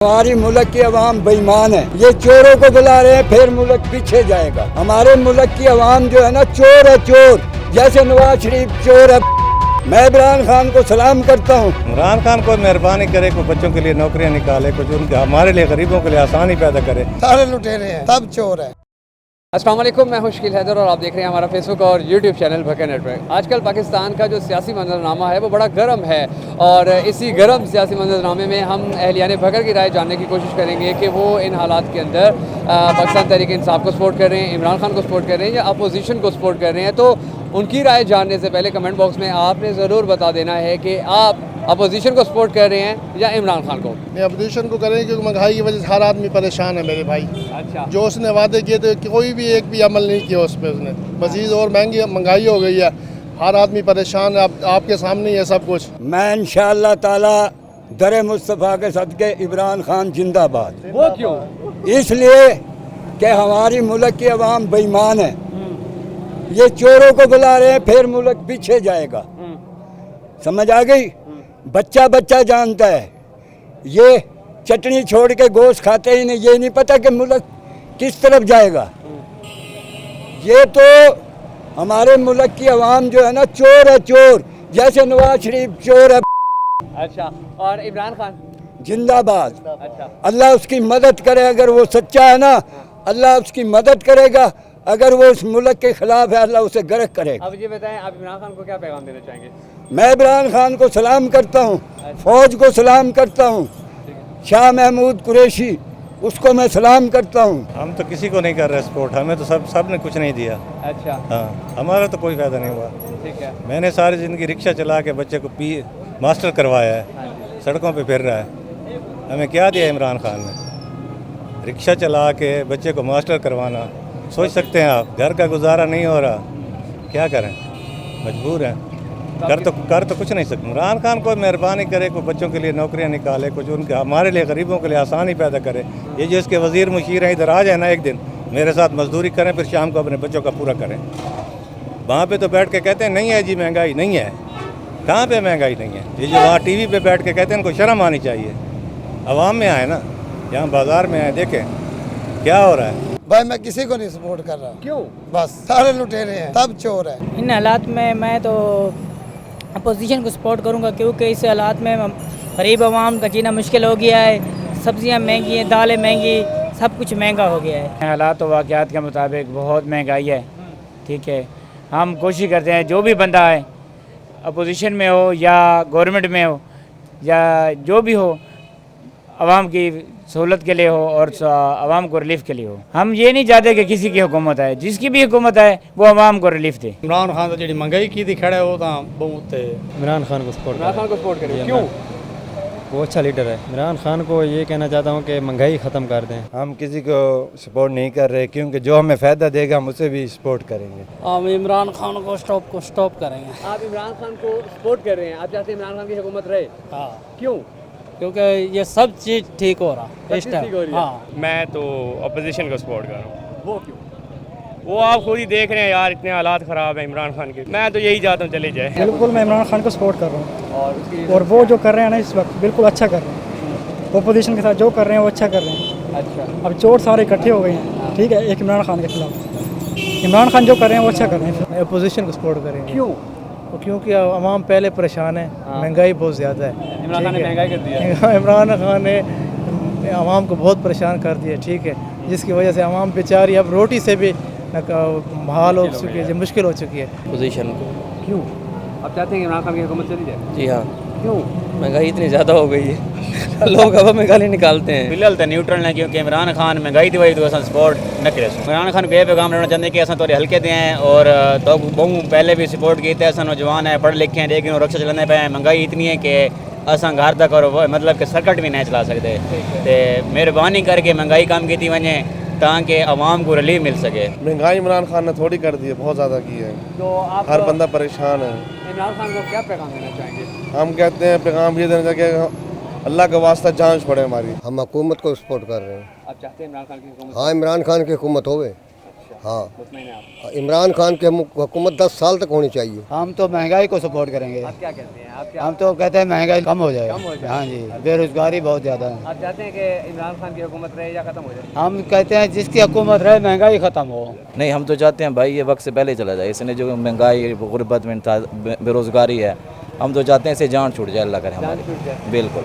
हमारी मुल्क की अवाम बेईमान है। ये चोरों को बुला रहे हैं, फिर मुल्क पीछे जाएगा। हमारे मुल्क की अवाम जो है ना, चोर है, चोर। जैसे नवाज शरीफ चोर है। मैं इमरान खान को सलाम करता हूँ। इमरान खान को मेहरबानी करे, कुछ बच्चों के लिए नौकरियां निकाले, कुछ उनके हमारे लिए गरीबों के लिए आसानी पैदा करे। सारे लुटेरे हैं, सब चोर है। अस्सलाम वालेकुम, मैं मुश्किल हैदर और आप देख रहे हैं हमारा फेसबुक और यूट्यूब चैनल भक्के नेटवर्क। आजकल पाकिस्तान का जो सियासी मंजरनामा है वो बड़ा गर्म है और इसी गर्म सियासी मंजरनामे में हम अहलियान भक्कर की राय जानने की कोशिश करेंगे कि वो इन हालात के अंदर पाकिस्तान तहरीक इंसाफ को सपोर्ट कर रहे हैं, इमरान खान को सपोर्ट कर रहे हैं या अपोजिशन को सपोर्ट कर रहे हैं। तो उनकी राय जानने से पहले कमेंट बॉक्स में आपने ज़रूर बता देना है कि आप अपोजिशन को सपोर्ट कर रहे हैं या इमरान खान को। मैं अपोजिशन को करेंगे क्योंकि महंगाई की वजह से हर आदमी परेशान है मेरे भाई। अच्छा, जो उसने वादे किए थे कोई भी एक भी अमल नहीं किया उस पर उसने। मजीद और महंगाई हो गई है, हर आदमी परेशान है। आपके सामने ही है सब कुछ। मैं इंशाअल्लाह ताला दर मुस्तफ़ा के सदके इमरान खान जिंदाबाद। वो क्यों? इसलिए कि हमारी मुल्क की अवाम बेईमान है। ये चोरों को बुला रहे हैं, फिर मुल्क पीछे जाएगा। समझ आ गई? बच्चा बच्चा जानता है। ये चटनी छोड़ के गोश्त खाते ही नहीं। ये नहीं पता कि मुल्क किस तरफ जाएगा। ये तो हमारे मुल्क की अवाम जो है ना, चोर है, चोर। जैसे नवाज शरीफ चोर है। अच्छा, और इमरान खान जिंदाबाद। अच्छा, अल्लाह उसकी मदद करे। अगर वो सच्चा है ना, अल्लाह उसकी मदद करेगा। अगर वो इस मुल्क के खिलाफ है, अल्लाह उसे गर्क करेगा। अब ये बताएं, आप इमरान खान को क्या पैगाम देना चाहेंगे? मैं इमरान खान को सलाम करता हूँ, फौज को सलाम करता हूँ, शाह महमूद कुरैशी उसको मैं सलाम करता हूँ। हम तो किसी को नहीं कर रहे सपोर्ट, हमें तो सब ने कुछ नहीं दिया। अच्छा, हाँ, हमारा तो कोई फायदा नहीं हुआ। ठीक है। मैंने सारी ज़िंदगी रिक्शा चला के बच्चे को मास्टर करवाया है, हाँ जी। सड़कों पे फिर रहा है। हमें क्या दिया इमरान खान ने? रिक्शा चला के बच्चे को मास्टर करवाना, सोच सकते हैं आप। घर का गुजारा नहीं हो रहा, क्या करें, मजबूर हैं। कर तो कुछ नहीं सकते। इमरान खान को मेहरबानी करे, कुछ बच्चों के लिए नौकरियां निकाले, कुछ उनके हमारे लिए गरीबों के लिए आसानी पैदा करे। ये जो इसके वज़ीर मुशीर हैं, इधर आ जाए ना एक दिन, मेरे साथ मजदूरी करें, फिर शाम को अपने बच्चों का पूरा करें। वहाँ पे तो बैठ के कहते हैं नहीं है जी, महंगाई नहीं है। कहाँ पे महंगाई नहीं है? ये जो वहाँ TV पे बैठ के कहते हैं, इनको शर्म आनी चाहिए। अवाम में आए ना, यहाँ बाज़ार में आए, देखें क्या हो रहा है। भाई मैं किसी को नहीं सपोर्ट कर रहा। क्यों? बस सारे लुटेरे हैं, सब चोर है। इन हालात में मैं तो अपोजिशन को सपोर्ट करूंगा क्योंकि इस हालात में गरीब आवाम का जीना मुश्किल हो गया है। सब्जियां महंगी हैं, दालें महंगी, सब कुछ महंगा हो गया है। हालात और वाक़यात के मुताबिक बहुत महंगाई है। ठीक है, हम कोशिश करते हैं जो भी बंदा है, अपोजिशन में हो या गवर्नमेंट में हो या जो भी हो, आवाम की सहूलत के लिए हो और आवाम को रिलीफ के लिए हो। हम ये नहीं चाहते कि किसी की हुकूमत आए, जिसकी भी हुकूमत आए वो आवाम को रिलीफ दे। इमरान खान तो जी महंगाई की थी खड़ा है, वो तो बहुत इमरान खान को सपोर्ट इमरान खान को सपोर्ट करें। क्यों? वो अच्छा लीडर है। इमरान खान को ये कहना चाहता हूँ कि महंगाई ख़त्म कर दें। हम किसी को सपोर्ट नहीं कर रहे, क्योंकि जो हमें फ़ायदा देगा हम उसे भी सपोर्ट करेंगे। हम इमरान खान को स्टॉप करेंगे। आप इमरान खान को सपोर्ट कर रहे हैं, आप चाहते हैं इमरान खान की हुकूमत रहे? हाँ, क्यों? क्योंकि ये सब चीज़ ठीक हो रहा इस ठीक हो रही टाइम। है। हाँ, मैं तो अपोजिशन को सपोर्ट कर रहा हूँ। वो क्यों? वो आप खुद ही देख रहे हैं यार, इतने हालात ख़राब हैं इमरान खान के। मैं तो यही चाहता हूँ चले जाए। बिल्कुल मैं इमरान खान को सपोर्ट कर रहा हूँ और उसकी और वो जो कर रहे हैं ना इस वक्त बिल्कुल अच्छा कर रहे हैं। अपोजिशन के साथ जो कर रहे हैं वो अच्छा कर रहे हैं। अच्छा, अब चोर सारे इकट्ठे हो गए हैं, ठीक है, एक इमरान खान के खिलाफ। इमरान खान जो कर रहे हैं वो अच्छा कर रहे हैं। अपोजिशन को सपोर्ट करेंगे। क्यों? क्योंकि आवाम पहले परेशान है, महंगाई बहुत ज़्यादा है। इमरान खान ने महंगाई कर दिया। इमरान खान ने आवाम को बहुत परेशान कर दिया, ठीक है, जिसकी वजह से आवाम बेचारी अब रोटी से भी हाल हो चुकी है, मुश्किल हो चुकी है। पोजीशन को। क्यों? आप चाहते हैं कि इमरान खान की हुकूमत चली जाए? जी हाँ, क्यों? महंगाई इतनी ज़्यादा हो गई है लोग हवा में गाली निकालते हैं। फिलहाल तो न्यूट्रल है क्योंकि इमरान खान महंगाई थी वही तो असां सपोर्ट न करे। इमरान खान को ये पैगाम देना चाहते हैं कि असां थोड़े हल्के दें और तो बहु पहले भी सपोर्ट किए थे। असां नौजवान है, पढ़े लिखे हैं, लेकिन वो रक्षा चलाने पे महंगाई इतनी है कि असां घर तक और मतलब कि सर्कट भी नहीं चला सकते। तो मेहरबानी करके महंगाई कम की थी वजह ताकि आवाम को रिलीफ मिल सके। महंगाई इमरान खान ने थोड़ी कर दी है, बहुत ज़्यादा की है। तो आप हर बंदा परेशान है। इमरान खान को क्या पैगाम देना चाहेंगे? हम कहते हैं पैगाम ये देना चाहिए, अल्लाह का वास्ता जान छोड़े हमारी। हम हुकूमत को सपोर्ट कर रहे हैं। आप चाहते हैं इमरान खान की हुकूमत? हाँ, इमरान खान की हुकूमत होवे। अच्छा, हाँ मुतमईन हैं आप? इमरान खान की हुकूमत 10 साल तक होनी चाहिए। हम तो महंगाई को सपोर्ट करेंगे। आप क्या कहते हैं? आप क्या हम तो कहते हैं महंगाई कम हो जाए। कम हो जाए। हाँ जी, बेरोजगारी बहुत ज़्यादा है। आप चाहते हैं कि इमरान खान की हुकूमत रहे या ख़त्म हो जाए? हम कहते हैं जिसकी हुकूमत रहे महंगाई ख़त्म हो। नहीं, हम तो चाहते हैं भाई ये वक्त से पहले चला जाए। इसने जो महंगाई गुर्बत में बेरोज़गारी है, हम तो चाहते हैं इसे जान छूट जाए, अल्लाह करे जान हमारी। छूट जाए। बिल्कुल।